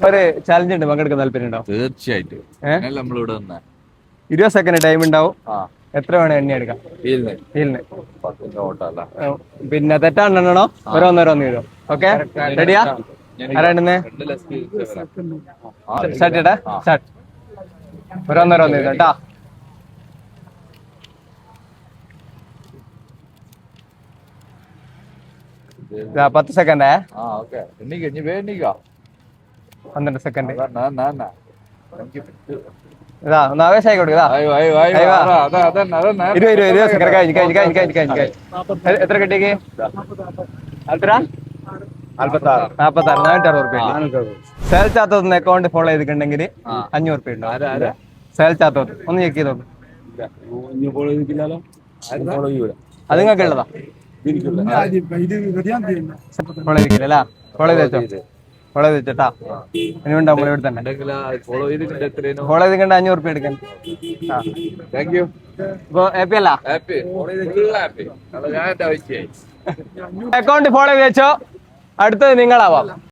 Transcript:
ഒരു ചാലഞ്ച് ഉണ്ട്, പങ്കെടുക്കാൻ താല്പര്യം ഉണ്ടോ? തീർച്ചയായിട്ടും 20 സെക്കൻഡ് ടൈം ഉണ്ടാവും. എത്ര വേണം എണ്ണി എടുക്കാം? പിന്നെ തെറ്റാണ്ടോ? ഓരോന്നോരോന്ന് ചെയ്തോ. ഓക്കെ, റെഡിയാ? ആരാണെന്ന് സ്റ്റാർട്ട് ചെയ്യട്ടെ? സ്റ്റാർട്ട്. ഓരോന്നോരോന്ന് ചെയ്തോ കേട്ടാ. 10 സെക്കൻഡ്. 12 സെക്കൻഡ്. ഇതാ ഒന്ന് ആവേശമായി കൊടുക്കുക. 20 സെക്കൻഡ് കഴിഞ്ഞ്. എത്ര കിട്ടിയേക്ക്? 46. 460 സേൽ ചാത്തോന്ന് അക്കൗണ്ട് ഫോളോ ചെയ്തിട്ടുണ്ടെങ്കിൽ 500 റുപ്യ ഉണ്ടാവും. സേൽ ചാത്തോത്ത് ഒന്ന് ചെക്ക് ചെയ്തോളൂ. അത് നിങ്ങൾക്ക് ഉള്ളതാ? ഫോളോ ചെയ്തിട്ടില്ല. ഫോളോ ചെയ്ത് വെച്ചോ. ഫോളോ ചെയ്ത് വെച്ചോട്ടാ. ഇനി ഉണ്ടാവും ഇവിടെ തന്നെ. ഫോളോ ചെയ്തിട്ടുണ്ട് 500 റുപ്യ എടുക്കാൻ. ഇപ്പൊ ഹാപ്പി അല്ല? അക്കൗണ്ട് ഫോളോ ചെയ്ത് വെച്ചോ. അടുത്തത് നിങ്ങളാവാം.